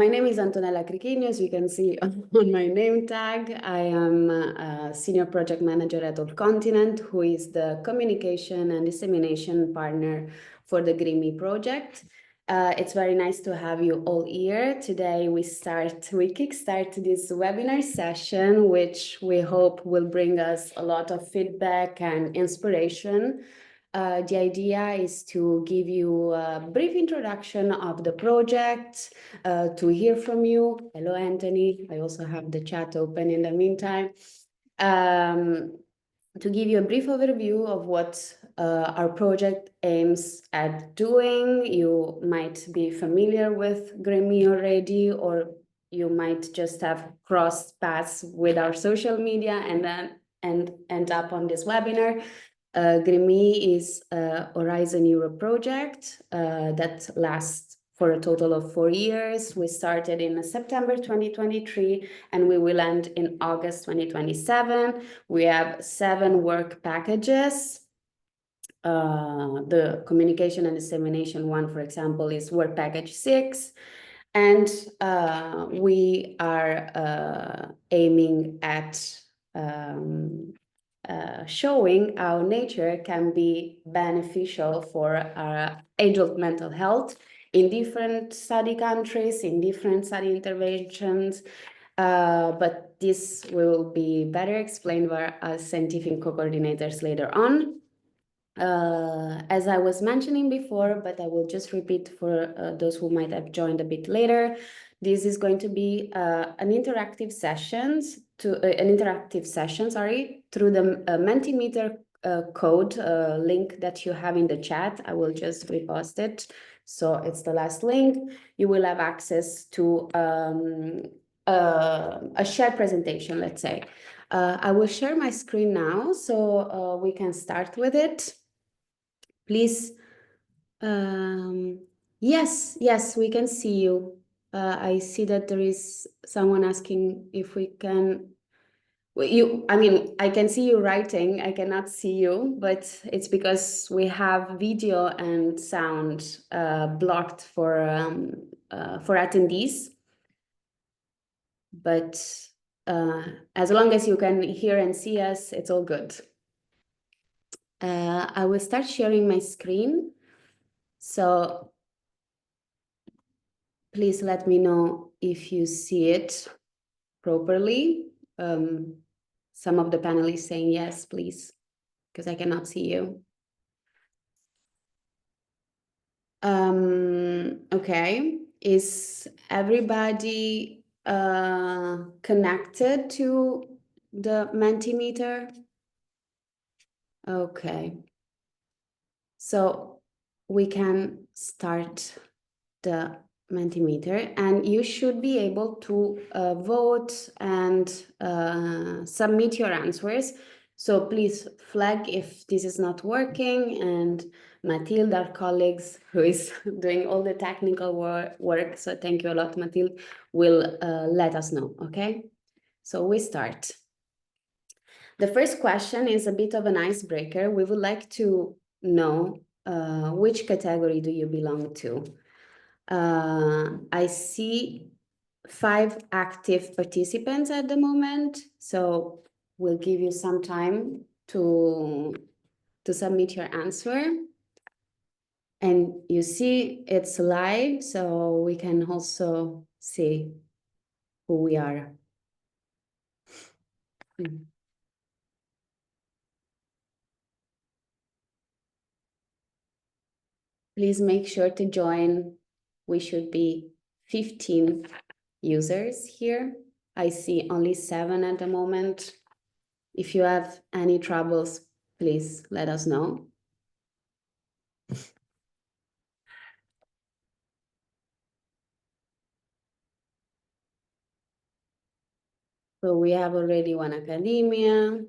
my name is Antonella Crichini, as you can see on my name tag. I am a senior project manager at All Continent, who is the communication and dissemination partner for the GreenME project. It's very nice to have you all here. Today we kickstart this webinar session, which we hope will bring us a lot of feedback and inspiration. The idea is to give you a brief introduction of the project, to hear from you. Hello, Anthony. I also have the chat open in the meantime. To give you a brief overview of what our project aims at doing. You might be familiar with GreenME already, or you might just have crossed paths with our social media and then end up on this webinar. GreenME is a Horizon Europe project that lasts for a total of 4 years. We started in September 2023 and we will end in August 2027. We have 7 work packages. The communication and dissemination one, for example, is work package 6. And we are aiming at showing how nature can be beneficial for adult mental health in different study countries, in different study interventions. But this will be better explained by our scientific co-coordinators later on. As I was mentioning before, but I will just repeat for those who might have joined a bit later, this is going to be an interactive session through the Mentimeter code link that you have in the chat. I will just repost it. So it's the last link. You will have access to a shared presentation, let's say. I will share my screen now so we can start with it. Please. Yes, we can see you. I see that there is someone asking if we can. I can see you writing. I cannot see you, but it's because we have video and sound blocked for attendees. But as long as you can hear and see us, it's all good. I will start sharing my screen. So please let me know if you see it properly. Some of the panelists saying yes, please, because I cannot see you. Okay, is everybody connected to the Mentimeter? Okay, so we can start the Mentimeter, and you should be able to vote and submit your answers. So please flag if this is not working, and Mathilde, our colleagues, who is doing all the technical work, so thank you a lot, Mathilde, will let us know, okay? So we start. The first question is a bit of an icebreaker. We would like to know which category do you belong to? I see 5 active participants at the moment, so we'll give you some time to submit your answer. And you see it's live, so we can also see who we are. Please make sure to join. We should be 15 users here. I see only 7 at the moment. If you have any troubles, please let us know. So we have already 1 academia,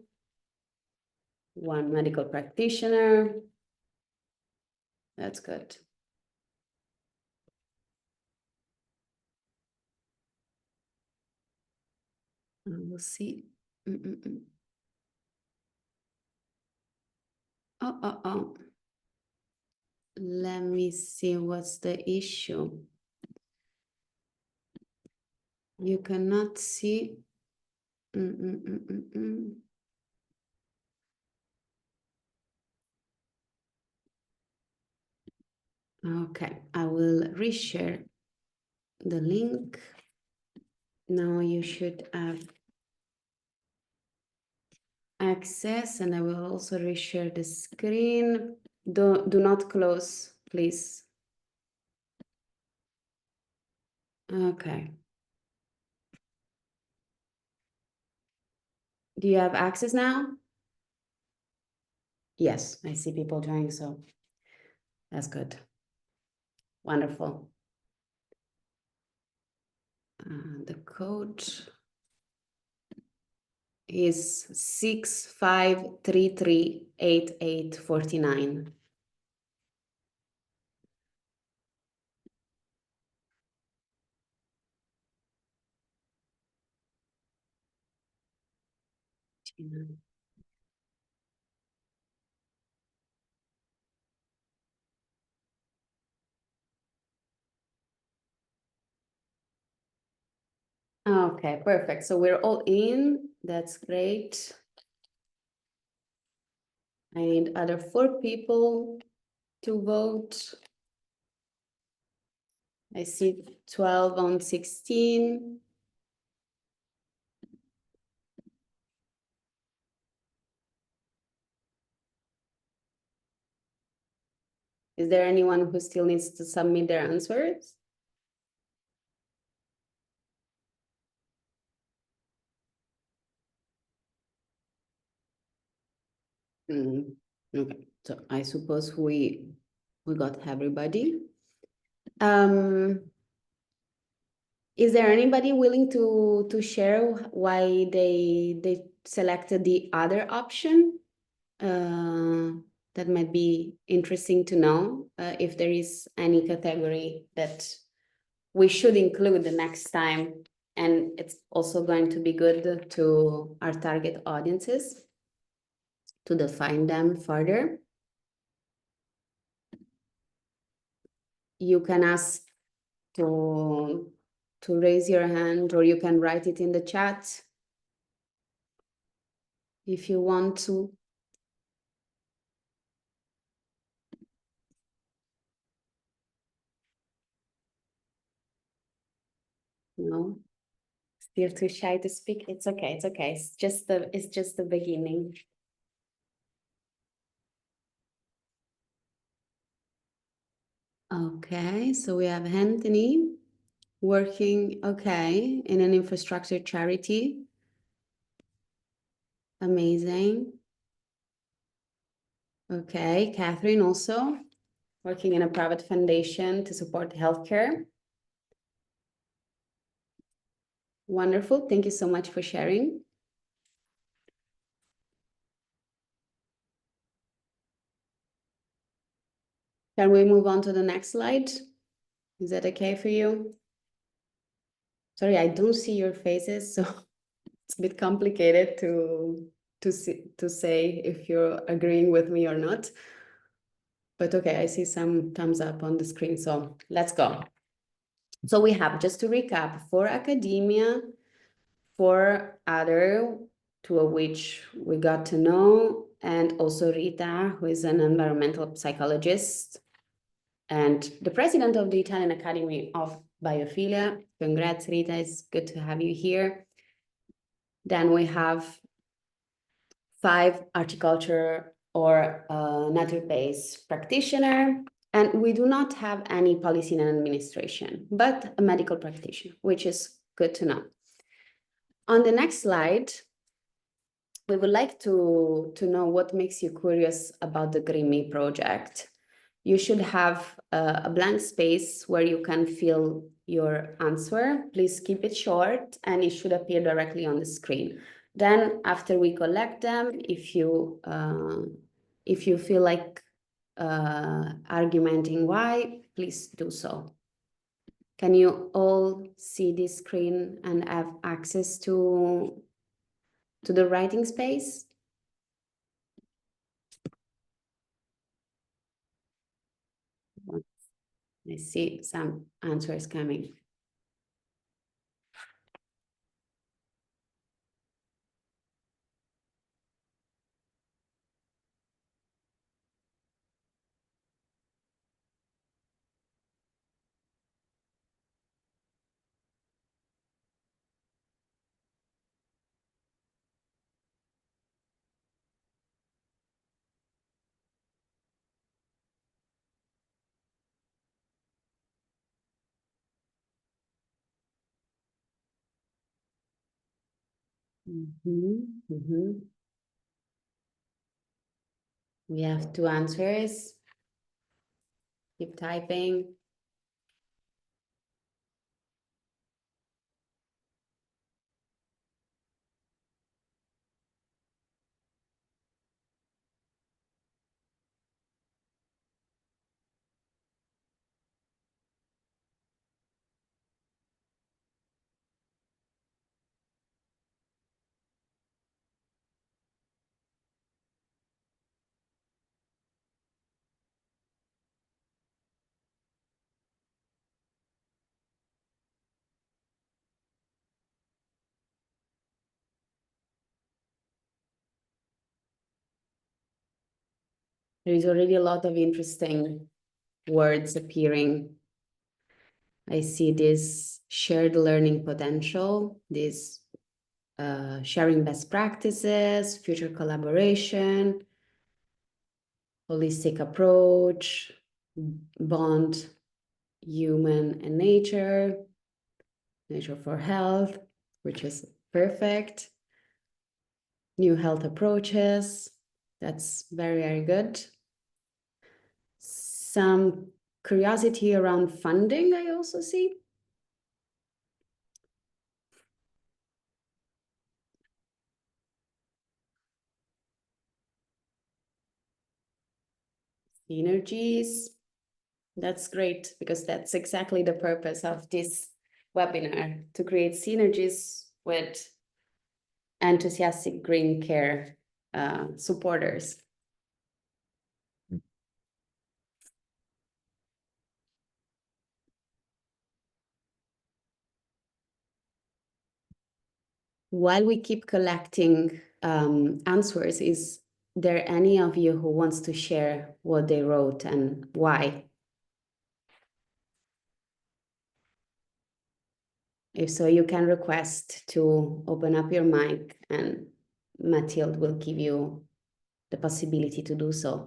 1 medical practitioner. That's good. We'll see. Oh. Let me see what's the issue. You cannot see. Okay, I will reshare the link. Now you should have access, and I will also reshare the screen. Do not close, please. Okay. Do you have access now? Yes, I see people joining, so that's good. Wonderful. The code is 65338849. Okay, perfect. So we're all in. That's great. I need other 4 people to vote. I see 12 on 16. Is there anyone who still needs to submit their answers? Okay, so I suppose we got everybody. Is there anybody willing to share why they selected the other option? That might be interesting to know if there is any category that we should include the next time, and it's also going to be good to our target audiences to define them further. You can ask to raise your hand, or you can write it in the chat if you want to. No, still too shy to speak. It's okay. It's okay. It's just the beginning. Okay, so we have Anthony working, okay, in an infrastructure charity. Amazing. Okay, Catherine also working in a private foundation to support healthcare. Wonderful. Thank you so much for sharing. Can we move on to the next slide? Is that okay for you? Sorry, I don't see your faces, so it's a bit complicated to say if you're agreeing with me or not. But okay, I see some thumbs up on the screen, so let's go. So we have, just to recap, for academia, for other, two of which we got to know, and also Rita, who is an environmental psychologist and the president of the Italian Academy of Biophilia. Congrats, Rita, it's good to have you here. Then we have 5 horticulture or nature-based practitioner, and we do not have any policy and administration, but a medical practitioner, which is good to know. On the next slide, we would like to know what makes you curious about the GreenME project. You should have a blank space where you can fill your answer. Please keep it short, and it should appear directly on the screen. Then after we collect them, if you feel like argumenting why, please do so. Can you all see this screen and have access to the writing space? I see some answers coming. We have two answers. Keep typing. There is already a lot of interesting words appearing. I see this shared learning potential, this sharing best practices, future collaboration, holistic approach, bond human and nature, nature for health, which is perfect, new health approaches. That's very, very good. Some curiosity around funding, I also see. Synergies. That's great, because that's exactly the purpose of this webinar, to create synergies with enthusiastic green care supporters. While we keep collecting answers, is there any of you who wants to share what they wrote and why? If so, you can request to open up your mic and Mathilde will give you the possibility to do so.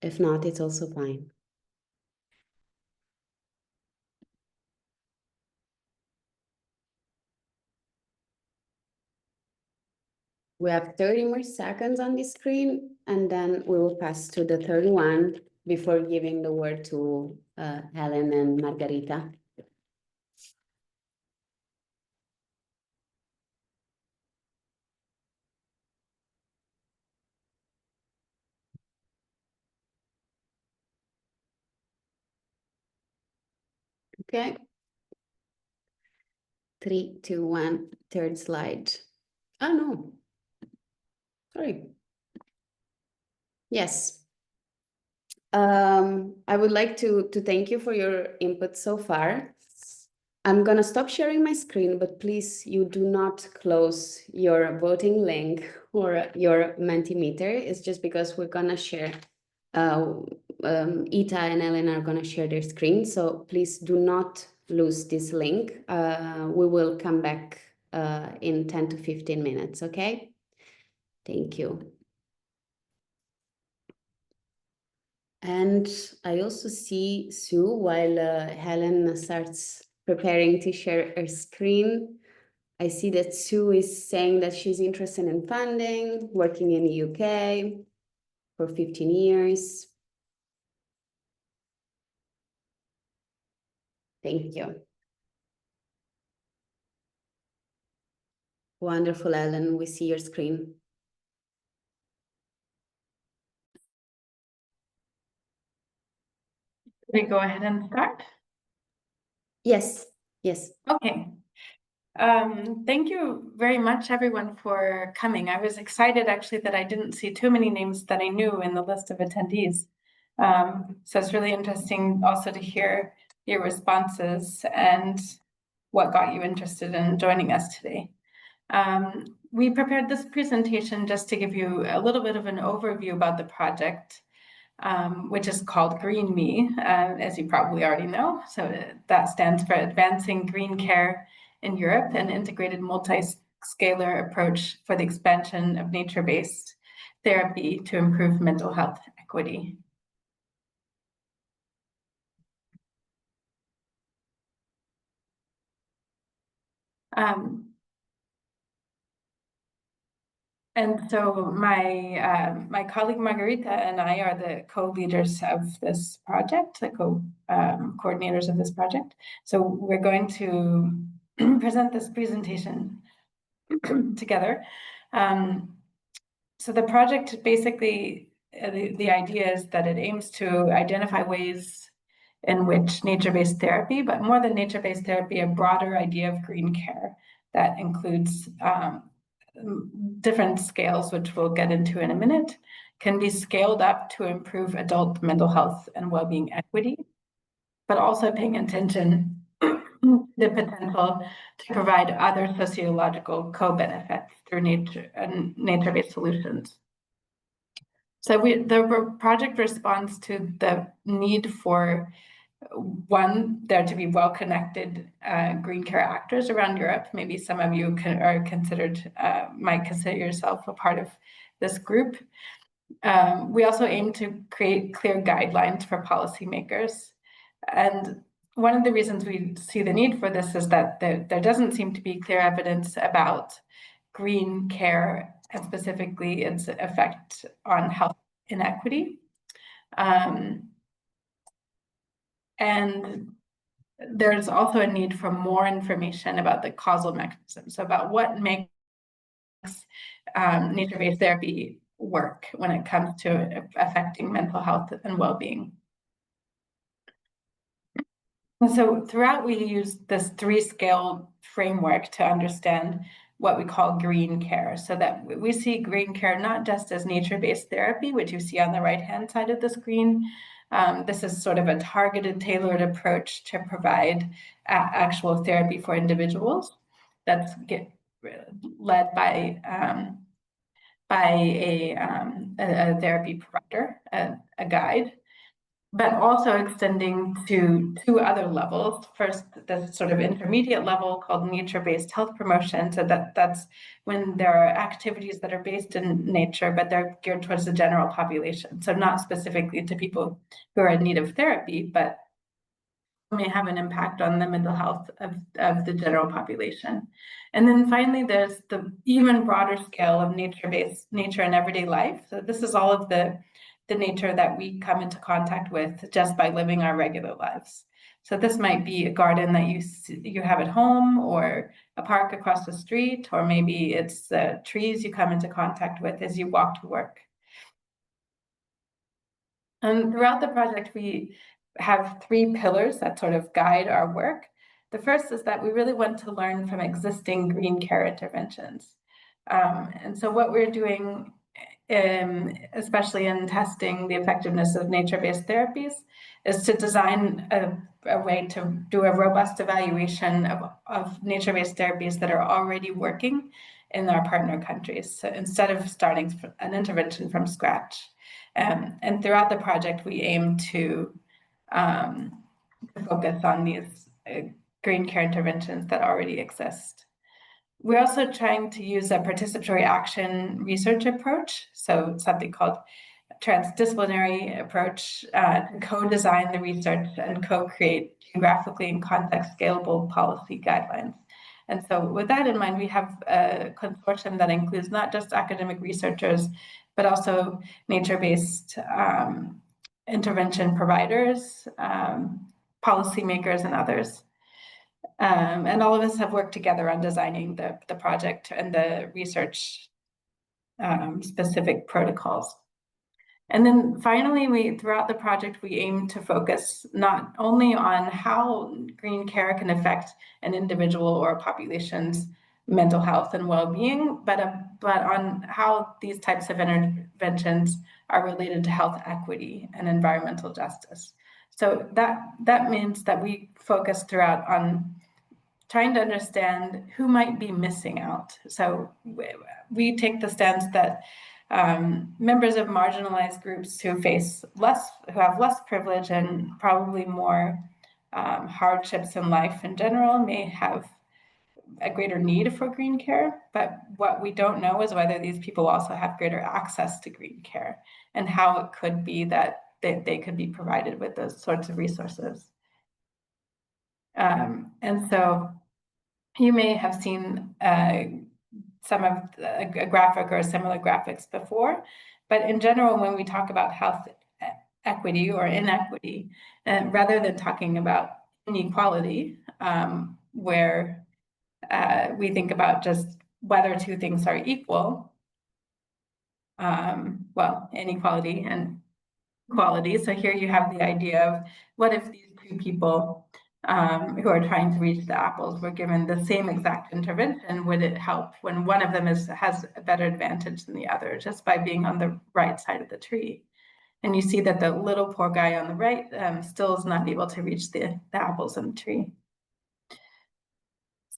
If not, it's also fine. We have 30 more seconds on the screen, and then we will pass to the third one before giving the word to Helen and Margarita. Okay. 3, 2, 1, third slide. Oh, no. Sorry. Yes. I would like to thank you for your input so far. I'm gonna stop sharing my screen, but please, you do not close your voting link or your Mentimeter. It's just because we're gonna share, Ita and Ellen are gonna share their screen. So please do not lose this link. We will come back in 10 to 15 minutes, okay? Thank you. And I also see Sue while Helen starts preparing to share her screen. I see that Sue is saying that she's interested in funding, working in the UK for 15 years. Thank you. Wonderful, Ellen. We see your screen. We go ahead and start? Yes, yes. Okay. Thank you very much, everyone, for coming. I was excited, actually, that I didn't see too many names that I knew in the list of attendees. So it's really interesting also to hear your responses and what got you interested in joining us today. We prepared this presentation just to give you a little bit of an overview about the project, which is called GreenME, as you probably already know. So that stands for Advancing Green Care in Europe, an integrated multi-scalar approach for the expansion of nature-based therapy to improve mental health equity. And so my colleague Margarita and I are the co-leaders of this project, the coordinators of this project. So we're going to present this presentation together. So the project basically, the idea is that it aims to identify ways in which nature-based therapy, but more than nature-based therapy, a broader idea of green care that includes different scales, which we'll get into in a minute, can be scaled up to improve adult mental health and well-being equity, but also paying attention to the potential to provide other sociological co-benefits through nature and nature-based solutions. So the project responds to the need for one, there to be well-connected green care actors around Europe. Maybe some of you might consider yourself a part of this group. We also aim to create clear guidelines for policymakers. And one of the reasons we see the need for this is that there doesn't seem to be clear evidence about green care and specifically its effect on health inequity. And there's also a need for more information about the causal mechanisms, so about what makes nature-based therapy work when it comes to affecting mental health and well-being. And so throughout, we use this 3-scale framework to understand what we call green care, so that we see green care not just as nature-based therapy, which you see on the right-hand side of the screen. This is sort of a targeted, tailored approach to provide actual therapy for individuals that's led by a therapy provider, a guide, but also extending to 2 other levels. First, the sort of intermediate level called nature-based health promotion. So that's when there are activities that are based in nature, but they're geared towards the general population. So not specifically to people who are in need of therapy, but may have an impact on the mental health of the general population. And then finally, there's the even broader scale of nature in everyday life. So this is all of the nature that we come into contact with just by living our regular lives. So this might be a garden that you have at home, or a park across the street, or maybe it's the trees you come into contact with as you walk to work. And throughout the project, we have 3 pillars that sort of guide our work. The first is that we really want to learn from existing green care interventions. And so what we're doing, especially in testing the effectiveness of nature-based therapies, is to design a way to do a robust evaluation of nature-based therapies that are already working in our partner countries. So instead of starting an intervention from scratch. And throughout the project, we aim to focus on these green care interventions that already exist. We're also trying to use a participatory action research approach, so something called transdisciplinary approach, to co-design the research and co-create geographically and context scalable policy guidelines. And so with that in mind, we have a consortium that includes not just academic researchers, but also nature-based intervention providers, policymakers, and others. And all of us have worked together on designing the project and the research specific protocols. And then finally, throughout the project, we aim to focus not only on how green care can affect an individual or a population's mental health and well-being, but on how these types of interventions are related to health equity and environmental justice. So that means that we focus throughout on trying to understand who might be missing out. So we take the stance that members of marginalized groups who have less privilege and probably more hardships in life in general may have a greater need for green care, but what we don't know is whether these people also have greater access to green care and how it could be that they could be provided with those sorts of resources. And so You may have seen some of a graphic or similar graphics before, but in general, when we talk about health equity or inequity, rather than talking about inequality, where we think about just whether two things are equal, well, inequality and equality. So here you have the idea of what if these two people who are trying to reach the apples were given the same exact intervention, would it help when one of them has a better advantage than the other just by being on the right side of the tree? And you see that the little poor guy on the right still is not able to reach the apples in the tree.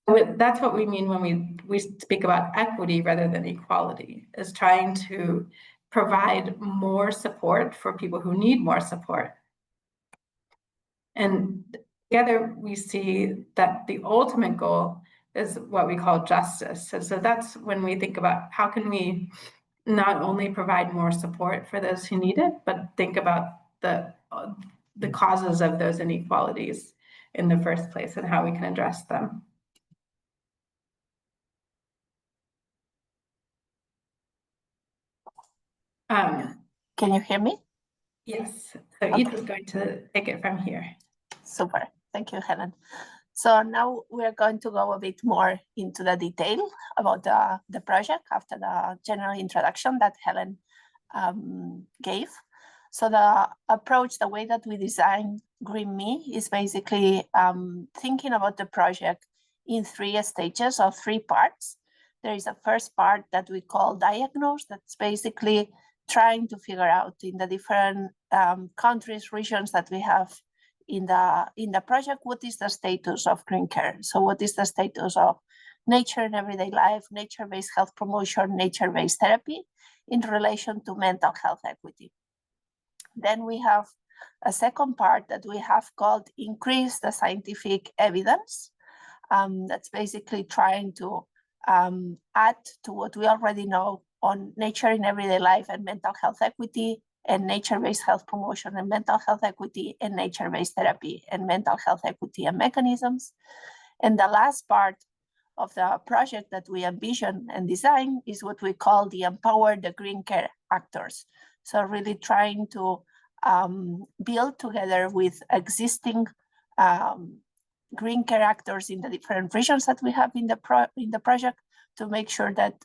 So that's what we mean when we speak about equity rather than equality, is trying to provide more support for people who need more support. And together we see that the ultimate goal is what we call justice. So that's when we think about how can we not only provide more support for those who need it, but think about the causes of those inequalities in the first place and how we can address them. Can you hear me? Yes, so Ita is going to take it from here. Super, thank you, Helen. So now we're going to go a bit more into the detail about the project after the general introduction that Helen gave. So the approach, the way that we design GreenME is basically thinking about the project in 3 stages or 3 parts. There is a first part that we call diagnose, that's basically trying to figure out in the different countries, regions that we have in the project, what is the status of green care? So what is the status of nature in everyday life, nature-based health promotion, nature-based therapy in relation to mental health equity? Then we have a second part that we have called increase the scientific evidence. That's basically trying to add to what we already know on nature in everyday life and mental health equity, and nature-based health promotion and mental health equity, and nature-based therapy and mental health equity and mechanisms. And the last part of the project that we envision and design is what we call the empower the green care actors. So really trying to build together with existing green care actors in the different regions that we have in the project to make sure that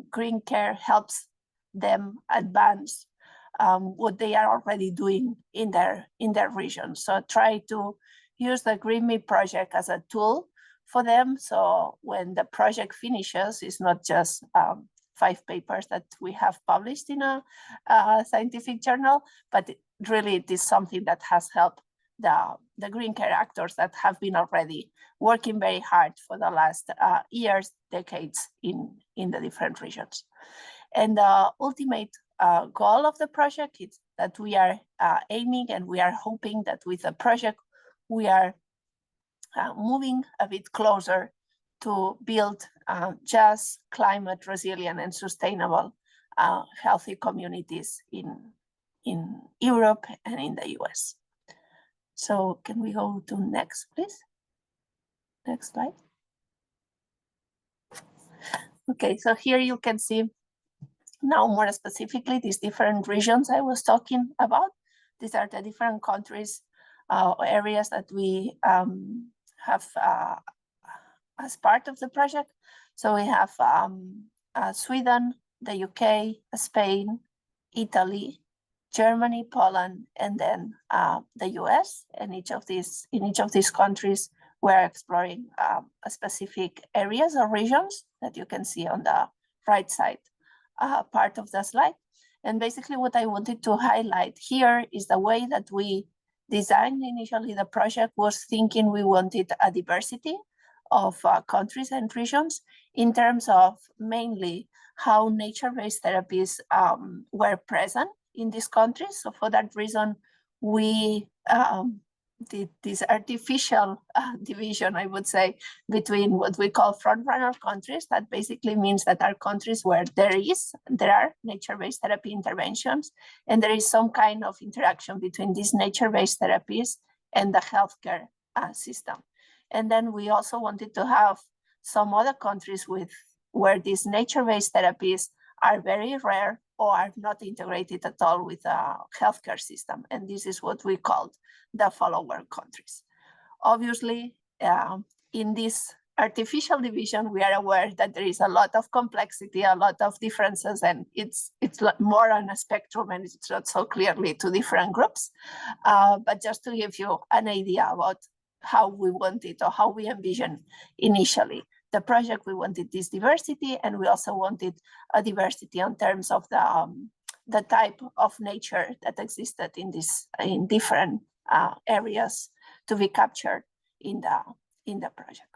green care helps them advance what they are already doing in their region. So try to use the GreenME project as a tool for them. So when the project finishes, it's not just 5 papers that we have published in a scientific journal, but really it is something that has helped the green care actors that have been already working very hard for the last years, decades in the different regions. And the ultimate goal of the project is that we are aiming and we are hoping that with the project, we are moving a bit closer to build just climate resilient and sustainable healthy communities in Europe and in the US. So can we go to next, please? Next slide. Okay, so here you can see now more specifically these different regions I was talking about. These are the different countries or areas that we have as part of the project. So we have Sweden, the UK, Spain, Italy, Germany, Poland, and then the US. And in each of these countries, we're exploring specific areas or regions that you can see on the right side part of the slide. And basically what I wanted to highlight here is the way that we designed initially the project was thinking we wanted a diversity of countries and regions in terms of mainly how nature-based therapies were present in these countries. So for that reason, we did this artificial division, I would say, between what we call front-runner countries. That basically means that are countries where there are nature-based therapy interventions, and there is some kind of interaction between these nature-based therapies and the healthcare system. And then we also wanted to have some other countries where these nature-based therapies are very rare or are not integrated at all with a healthcare system. And this is what we called the follower countries. Obviously, in this artificial division, we are aware that there is a lot of complexity, a lot of differences, and it's more on a spectrum, and it's not so clearly to different groups. But just to give you an idea about how we want it or how we envision initially the project, we wanted this diversity, and we also wanted a diversity in terms of the type of nature that existed in different areas to be captured in the project.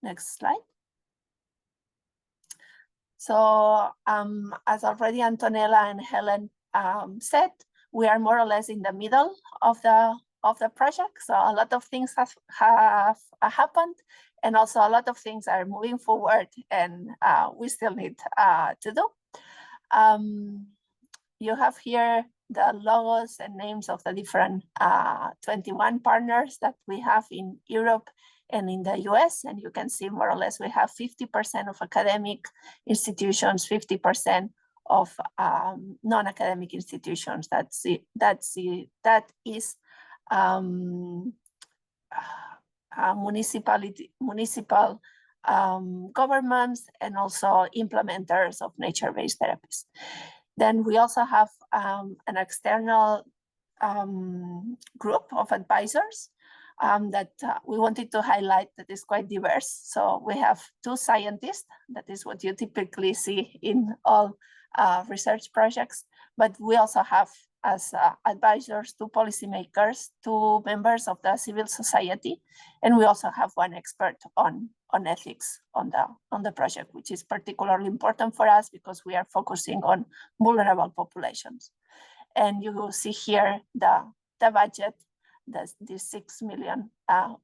Next slide. So as already Antonella and Helen said, we are more or less in the middle of the project. So a lot of things have happened, and also a lot of things are moving forward, and we still need to do. You have here the logos and names of the different 21 partners that we have in Europe and in the US, and you can see more or less we have 50% of academic institutions, 50% of non-academic institutions. That is municipal governments, and also implementers of nature-based therapies. Then we also have an external group of advisors that we wanted to highlight that is quite diverse. So we have 2 scientists, that is what you typically see in all research projects, but we also have as advisors 2 policymakers, 2 members of the civil society, and we also have 1 expert on ethics on the project, which is particularly important for us because we are focusing on vulnerable populations. And you will see here the budget, the 6 million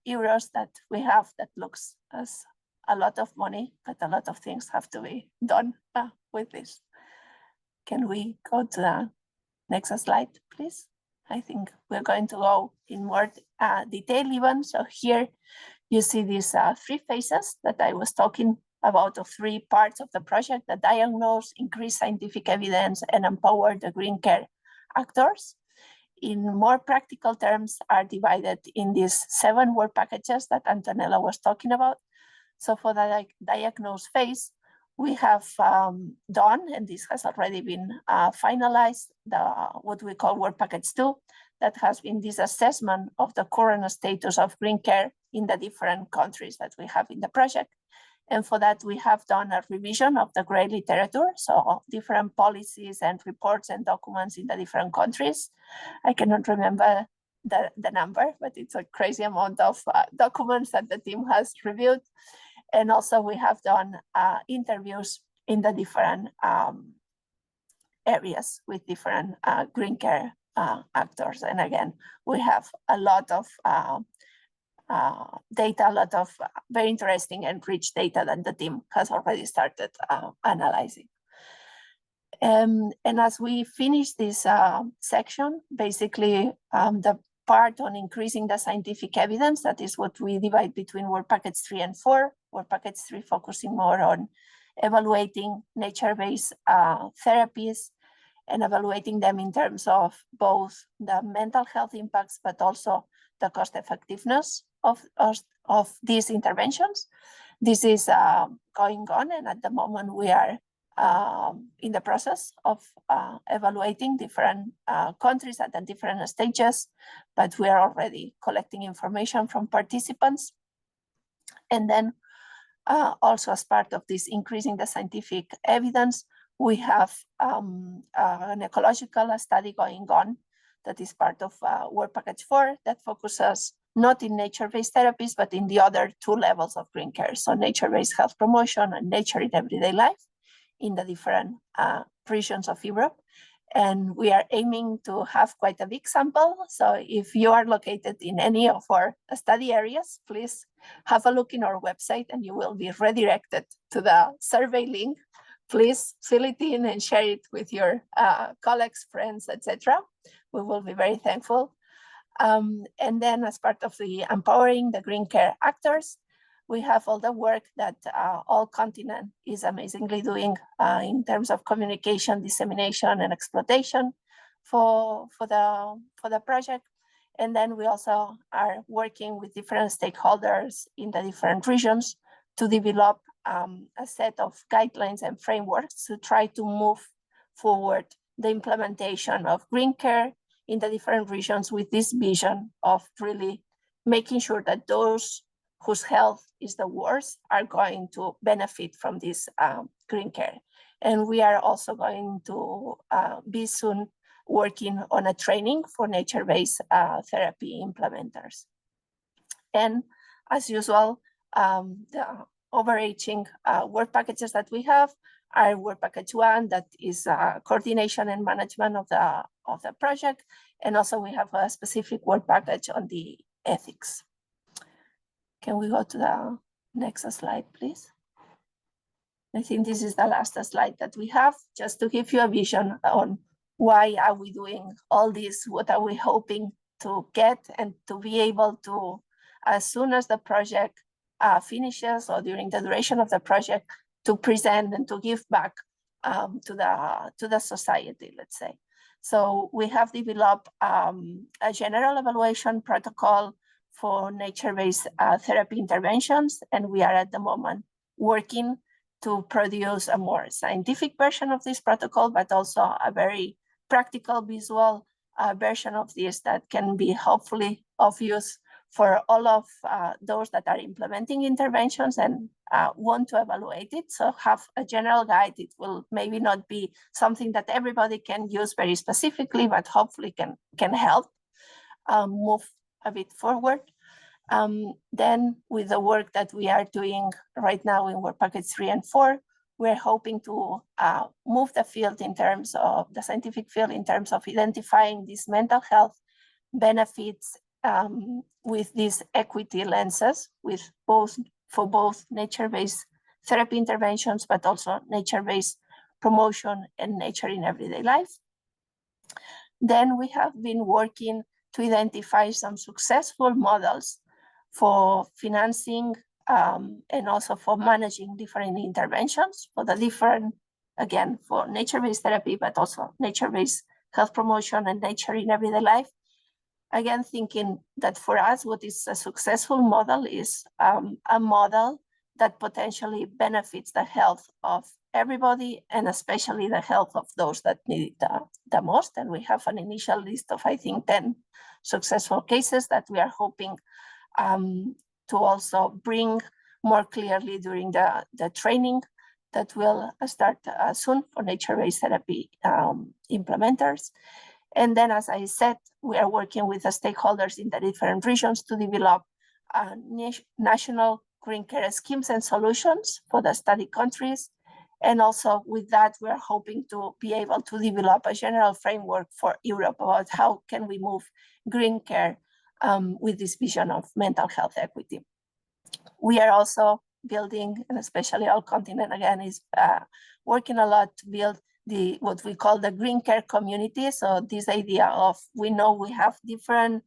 euros that we have. That looks as a lot of money, but a lot of things have to be done with this. Can we go to the next slide, please? I think we're going to go in more detail even. So here you see these 3 phases that I was talking about, of 3 parts of the project: the diagnose, increase scientific evidence, and empower the green care actors. In more practical terms, are divided in these 7 work packages that Antonella was talking about. So for the diagnose phase, we have done, and this has already been finalized, what we call work package 2, that has been this assessment of the current status of green care in the different countries that we have in the project. And for that, we have done a revision of the gray literature, so different policies and reports and documents in the different countries. I cannot remember the number, but it's a crazy amount of documents that the team has reviewed. And also we have done interviews in the different areas with different green care actors. And again, we have a lot of data, a lot of very interesting and rich data that the team has already started analyzing. And as we finish this section, basically the part on increasing the scientific evidence, that is what we divide between work package 3 and 4. Work package 3 focusing more on evaluating nature-based therapies and evaluating them in terms of both the mental health impacts, but also the cost effectiveness of these interventions. This is going on, and at the moment we are in the process of evaluating different countries at the different stages, but we are already collecting information from participants. And then also as part of this increasing the scientific evidence, we have an ecological study going on that is part of work package 4 that focuses not in nature-based therapies, but in the other 2 levels of green care. So nature-based health promotion and nature in everyday life in the different regions of Europe. And we are aiming to have quite a big sample. So if you are located in any of our study areas, please have a look in our website and you will be redirected to the survey link. Please fill it in and share it with your colleagues, friends, etc. We will be very thankful. And then as part of the empowering the green care actors, we have all the work that all continent is amazingly doing in terms of communication, dissemination, and exploitation for the project. And then we also are working with different stakeholders in the different regions to develop a set of guidelines and frameworks to try to move forward the implementation of green care in the different regions with this vision of really making sure that those whose health is the worst are going to benefit from this green care. And we are also going to be soon working on a training for nature-based therapy implementers. And as usual, the overarching work packages that we have are work package 1, that is coordination and management of the project. And also we have a specific work package on the ethics. Can we go to the next slide, please? I think this is the last slide that we have, just to give you a vision on why are we doing all this, what are we hoping to get, and to be able to, as soon as the project finishes or during the duration of the project, to present and to give back to the society, let's say. So we have developed a general evaluation protocol for nature-based therapy interventions, and we are at the moment working to produce a more scientific version of this protocol, but also a very practical visual version of this that can be hopefully of use for all of those that are implementing interventions and want to evaluate it. So have a general guide. It will maybe not be something that everybody can use very specifically, but hopefully can help move a bit forward. Then with the work that we are doing right now in work package 3 and 4, we're hoping to move the field in terms of the scientific field in terms of identifying these mental health benefits with these equity lenses, for both nature-based therapy interventions, but also nature-based promotion and nature in everyday life. Then we have been working to identify some successful models for financing and also for managing different interventions for the different, again, for nature-based therapy, but also nature-based health promotion and nature in everyday life. Again, thinking that for us, what is a successful model is a model that potentially benefits the health of everybody, and especially the health of those that need it the most. And we have an initial list of, I think, 10 successful cases that we are hoping to also bring more clearly during the training that will start soon for nature-based therapy implementers. And then, as I said, we are working with the stakeholders in the different regions to develop national green care schemes and solutions for the study countries. And also with that, we're hoping to be able to develop a general framework for Europe about how can we move green care with this vision of mental health equity. We are also building, and especially our continent again is working a lot to build what we call the green care community. So this idea of, we know we have different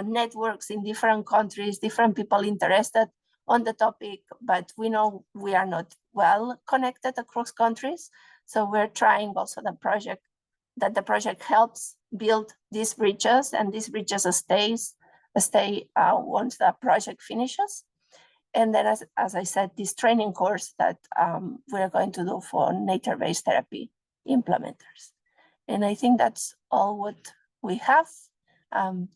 networks in different countries, different people interested on the topic, but we know we are not well connected across countries. So we're trying also the project helps build these bridges, and these bridges stay once the project finishes. And then, as I said, this training course that we're going to do for nature-based therapy implementers. And I think that's all what we have.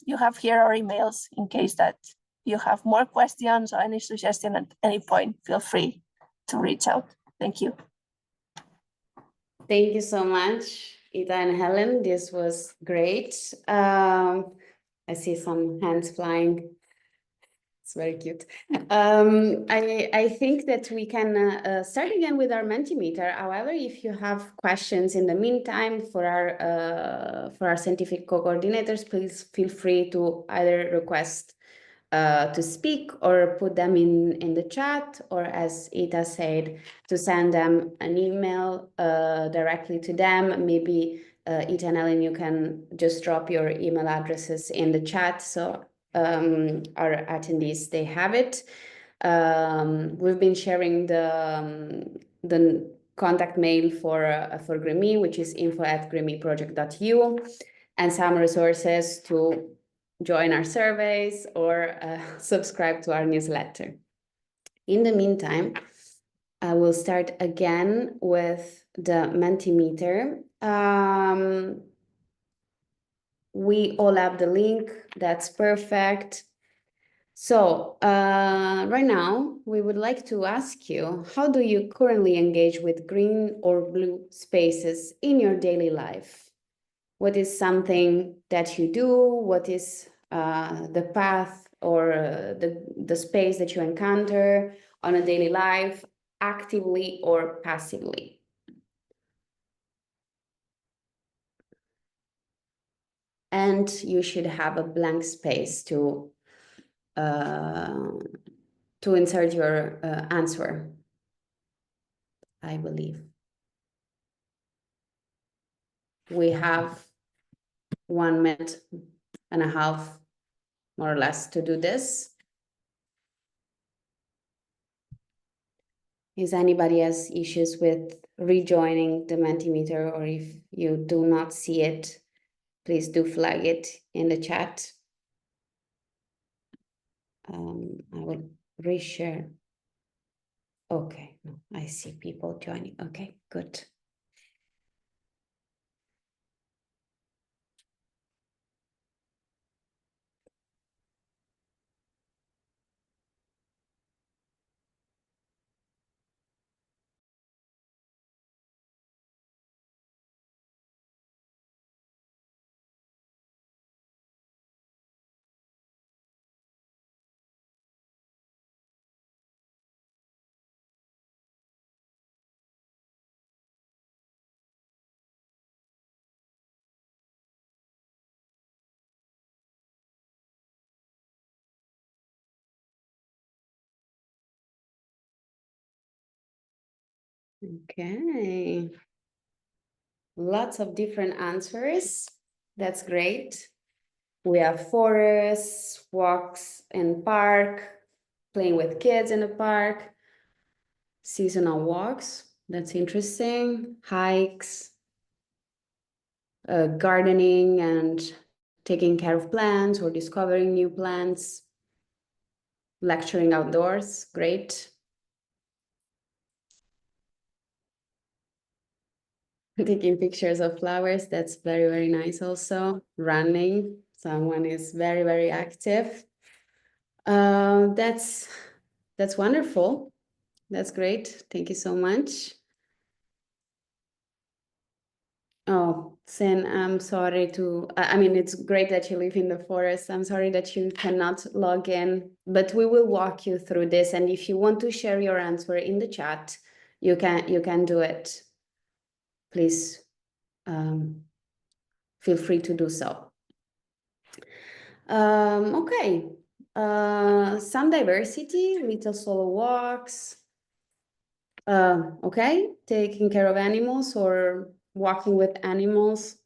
You have here our emails in case that you have more questions or any suggestion at any point, feel free to reach out. Thank you. Thank you so much, Ita and Helen. This was great. I see some hands flying. It's very cute. I think that we can start again with our Mentimeter. However, if you have questions in the meantime for our scientific co-coordinators, please feel free to either request to speak or put them in the chat, or as Ita said, to send them an email directly to them. Maybe Ita and Ellen, you can just drop your email addresses in the chat, so our attendees, they have it. We've been sharing the contact mail for GreenME, which is info@greenmeproject.eu, and some resources to join our surveys or subscribe to our newsletter. In the meantime, I will start again with the Mentimeter. We all have the link. That's perfect. So right now, we would like to ask you, how do you currently engage with green or blue spaces in your daily life? What is something that you do? What is the path or the space that you encounter on a daily life, actively or passively? And you should have a blank space to insert your answer, I believe. We have 1.5 minutes, more or less, to do this. Is anybody has issues with rejoining the Mentimeter, or if you do not see it, please do flag it in the chat. I will reshare. Okay, no, I see people joining. Okay, good. Okay. Lots of different answers. That's great. We have forests, walks in park, playing with kids in the park, seasonal walks. That's interesting. Hikes, gardening and taking care of plants or discovering new plants, lecturing outdoors. Great. Taking pictures of flowers. That's very, very nice also. Running. Someone is very, very active. That's wonderful. That's great. Thank you so much. Oh, Sin, I'm sorry to, I mean, it's great that you live in the forest. I'm sorry that you cannot log in, but we will walk you through this. And if you want to share your answer in the chat, you can do it. Please feel free to do so. Okay. Some diversity, little solo walks. Okay, taking care of animals or walking with animals.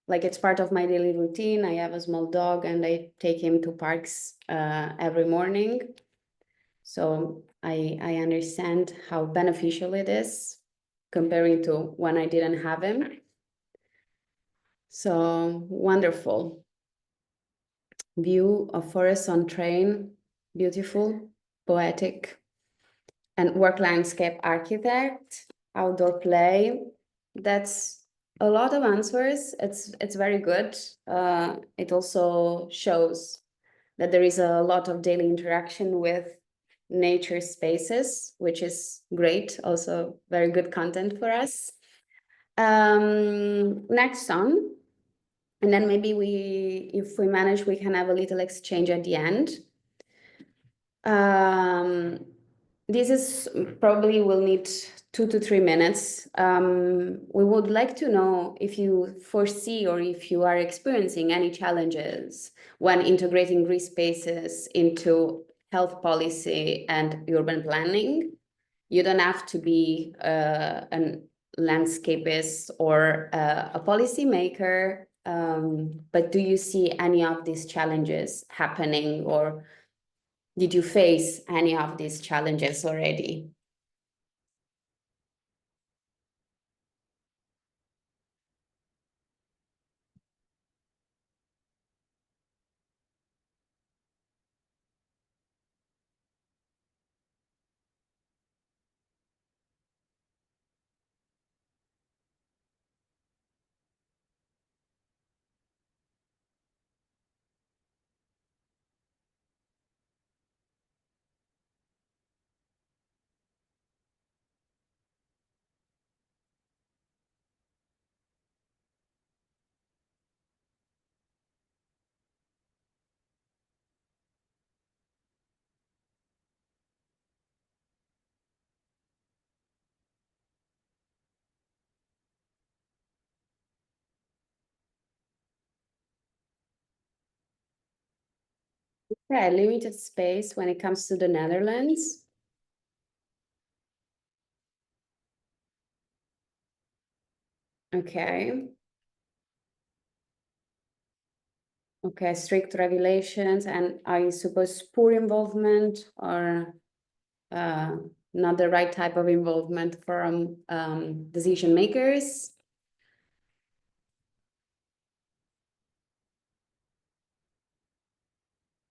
Like it's part of my daily routine. I have a small dog and I take him to parks every morning. So I understand how beneficial it is comparing to when I didn't have him. So wonderful. View of forest on train, beautiful, poetic. And work landscape architect, outdoor play. That's a lot of answers. It's very good. It also shows that there is a lot of daily interaction with nature spaces, which is great. Also very good content for us. Next on, and then maybe if we manage, we can have a little exchange at the end. This is probably will need 2 to 3 minutes. We would like to know if you foresee or if you are experiencing any challenges when integrating green spaces into health policy and urban planning. You don't have to be a landscapist or a policymaker, but do you see any of these challenges happening or Did you face any of these challenges already? Yeah, limited space when it comes to the Netherlands. Okay. Okay, strict regulations, and I suppose poor involvement or not the right type of involvement from decision makers.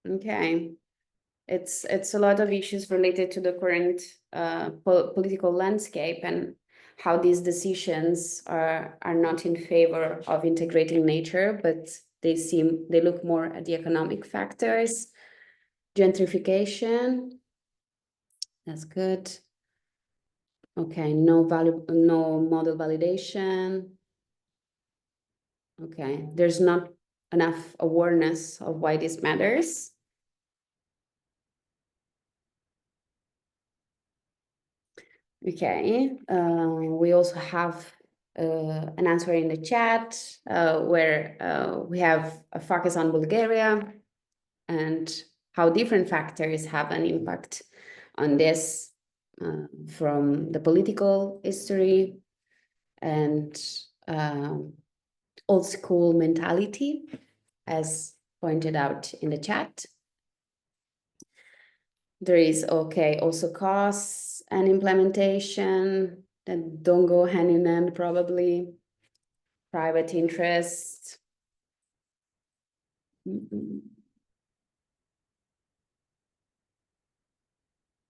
Okay, it's a lot of issues related to the current political landscape and how these decisions are not in favor of integrating nature, but they look more at the economic factors. Gentrification, that's good. Okay, no model validation. Okay, there's not enough awareness of why this matters. Okay, we also have an answer in the chat where we have a focus on Bulgaria and how different factors have an impact on this from the political history and old school mentality, as pointed out in the chat. There is, okay, also costs and implementation that don't go hand in hand, probably. Private interest.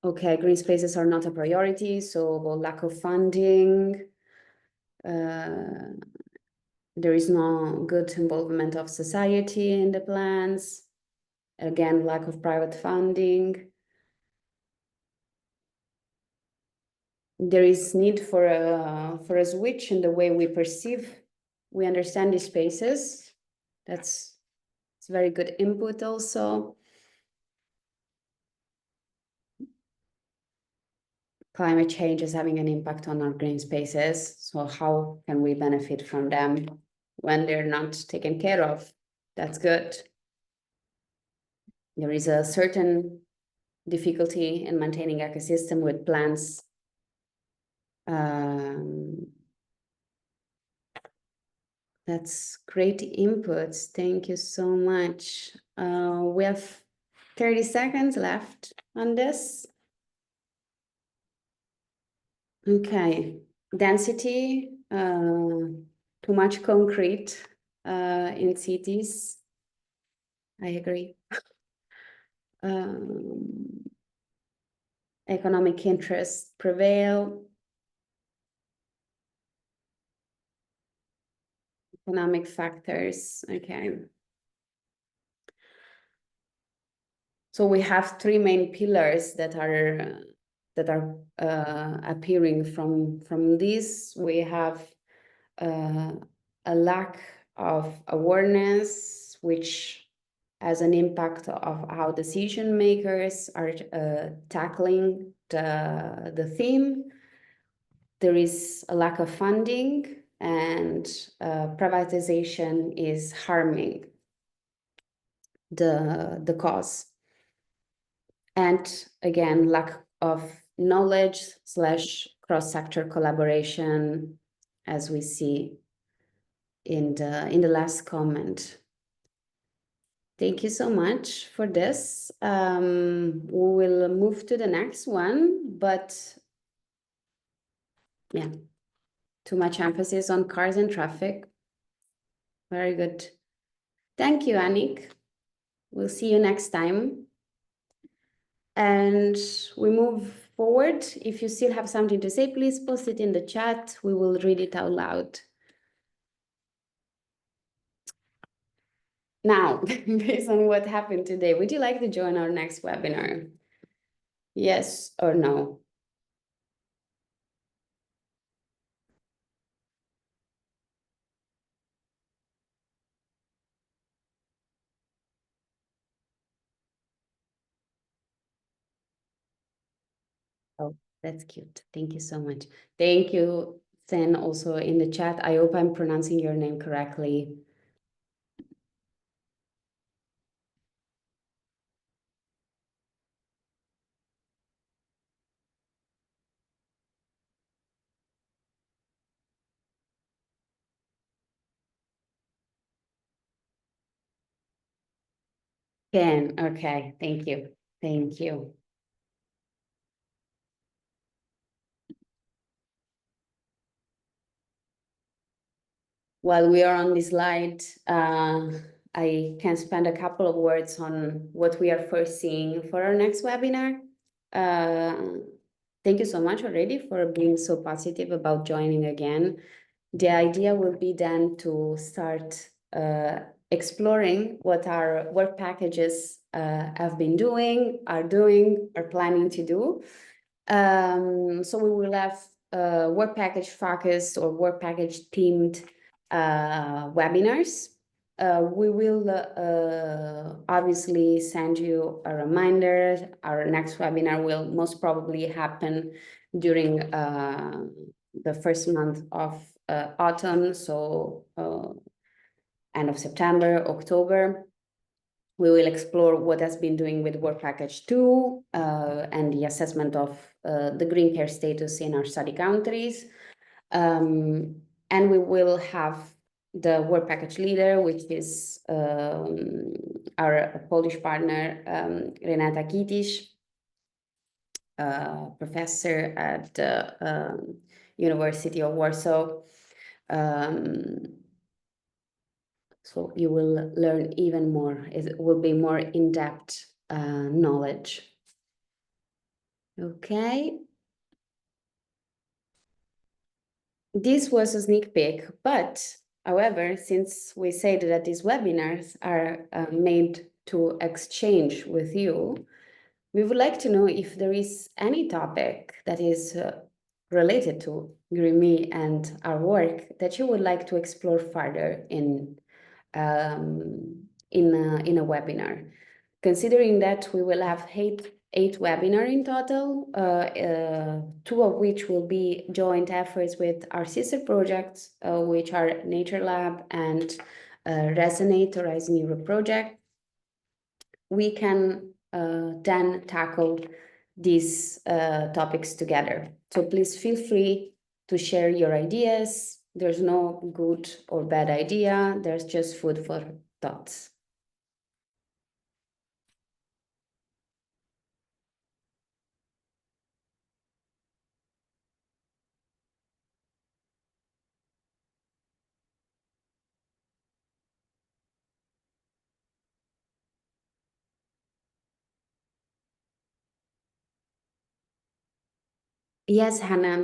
Okay, green spaces are not a priority, so lack of funding. There is no good involvement of society in the plans. Again, lack of private funding. There is need for a switch in the way we understand these spaces. It's very good input also. Climate change is having an impact on our green spaces. So how can we benefit from them when they're not taken care of? That's good. There is a certain difficulty in maintaining ecosystem with plants. That's great inputs. Thank you so much. We have 30 seconds left on this. Okay, density, too much concrete in cities. I agree. Economic interests prevail. Economic factors, okay. So we have three main pillars that are appearing from this. We have a lack of awareness, which has an impact of how decision makers are tackling the theme. There is a lack of funding, and privatization is harming the cause. And again, lack of knowledge / cross-sector collaboration, as we see in the last comment. Thank you so much for this. We will move to the next one, but yeah, too much emphasis on cars and traffic. Very good. Thank you, Annick. We'll see you next time. And we move forward. If you still have something to say, please post it in the chat. We will read it out loud. Now, based on what happened today, would you like to join our next webinar? Yes or no? Oh, that's cute. Thank you so much. Thank you, Then also in the chat. I hope I'm pronouncing your name correctly. Ken, okay, thank you. Thank you. While we are on this slide, I can spend a couple of words on what we are foreseeing for our next webinar. Thank you so much already for being so positive about joining again. The idea will be then to start exploring what our work packages have been doing, are planning to do. So we will have work package focused or work package themed webinars. We will obviously send you a reminder. Our next webinar will most probably happen during the first month of autumn, so end of September, October. We will explore what has been doing with work package 2 and the assessment of the green care status in our study countries. And we will have the work package leader, which is our Polish partner, Renata Kitisz, professor at the University of Warsaw. So you will learn even more. It will be more in-depth knowledge. Okay. This was a sneak peek, but however, since we said that these webinars are made to exchange with you, we would like to know if there is any topic that is related to GreenME and our work that you would like to explore further in a webinar. Considering that we will have eight webinars in total, two of which will be joint efforts with our sister projects, which are Nature Lab and Resonate Horizon Europe project. We can then tackle these topics together. So please feel free to share your ideas. There's no good or bad idea. There's just food for thoughts. Yes, Hannah,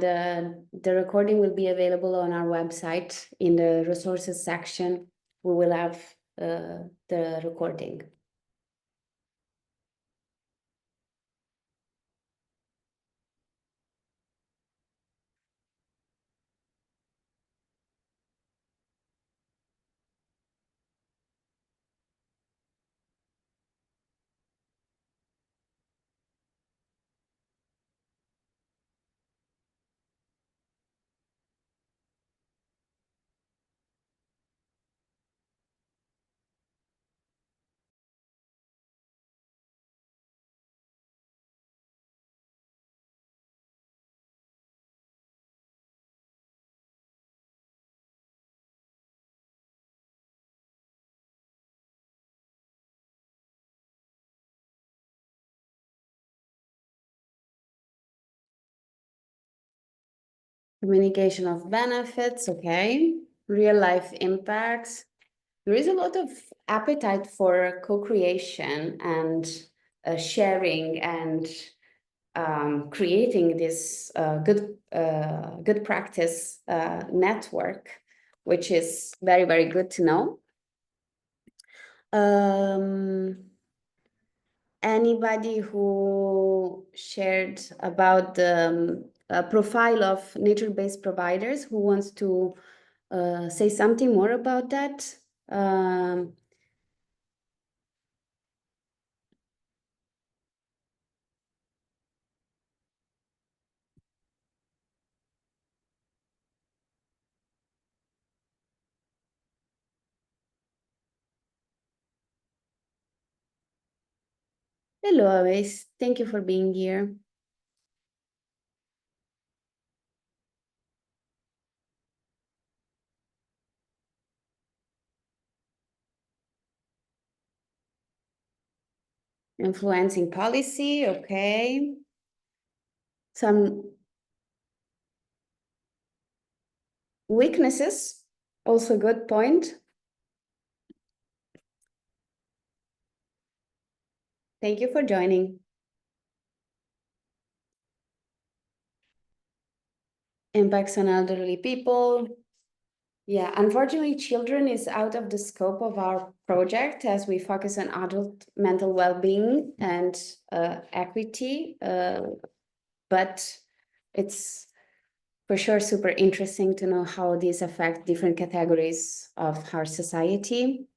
the recording will be available on our website in the resources section. We will have the recording. Communication of benefits, okay. Real life impacts. There is a lot of appetite for co-creation and sharing and creating this good practice network, which is very, very good to know. Anybody who shared about the profile of nature-based providers who wants to say something more about that? Hello, Avis. Thank you for being here. Influencing policy, okay. Some weaknesses, also a good point. Thank you for joining. Impacts on elderly people. Yeah, unfortunately, children is out of the scope of our project as we focus on adult mental well-being and equity, but it's for sure super interesting to know how these affect different categories of our society.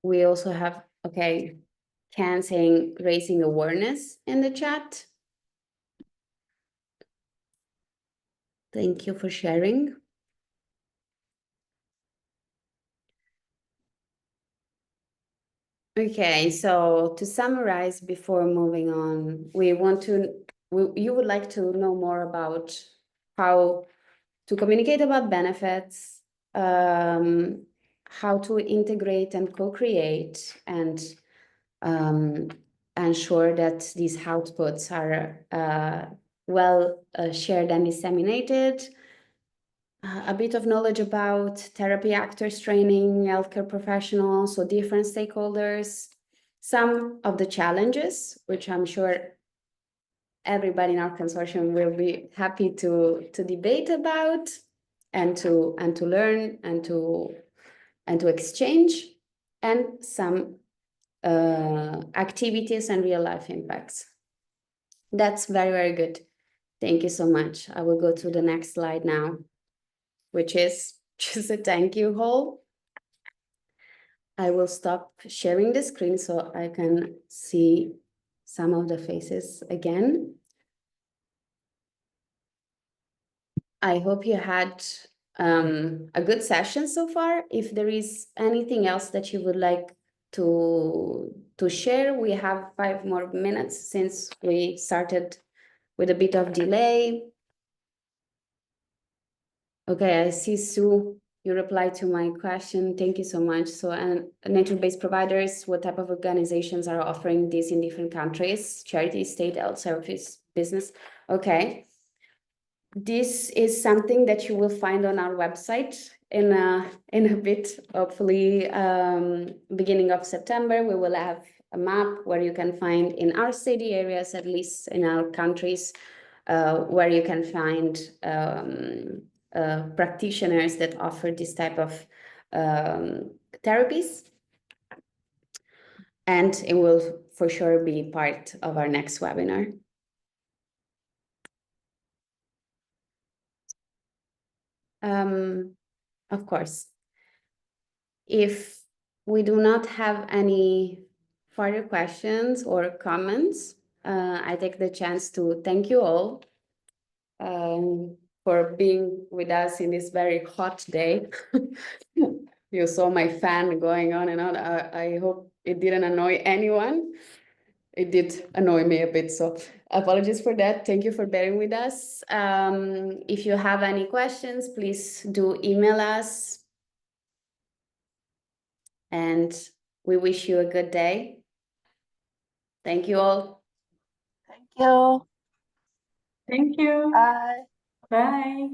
We also have, okay, Ken saying raising awareness in the chat. Thank you for sharing. Okay, so to summarize before moving on, you would like to know more about how to communicate about benefits, how to integrate and co-create and ensure that these outputs are well shared and disseminated. A bit of knowledge about therapy actors training, healthcare professionals, so different stakeholders, some of the challenges, which I'm sure everybody in our consortium will be happy to debate about and to learn and to exchange, and some activities and real life impacts. That's very, very good. Thank you so much. I will go to the next slide now, which is just a thank you haul. I will stop sharing the screen so I can see some of the faces again. I hope you had a good session so far. If there is anything else that you would like to share, we have 5 more minutes since we started with a bit of delay. Okay, I see Sue, you replied to my question. Thank you so much. So, and nature-based providers, what type of organizations are offering this in different countries? Charity, state, health service, business. Okay. This is something that you will find on our website in a bit. Hopefully, beginning of September, we will have a map where you can find in our city areas, at least in our countries, where you can find practitioners that offer this type of therapies. And it will for sure be part of our next webinar. Of course, if we do not have any further questions or comments, I take the chance to thank you all for being with us in this very hot day. You saw my fan going on and on. I hope it didn't annoy anyone. it did annoy me a bit. So apologies for that. Thank you for bearing with us. If you have any questions, please do email us. And we wish you a good day. Thank you all. Thank you. Thank you. Bye. Bye.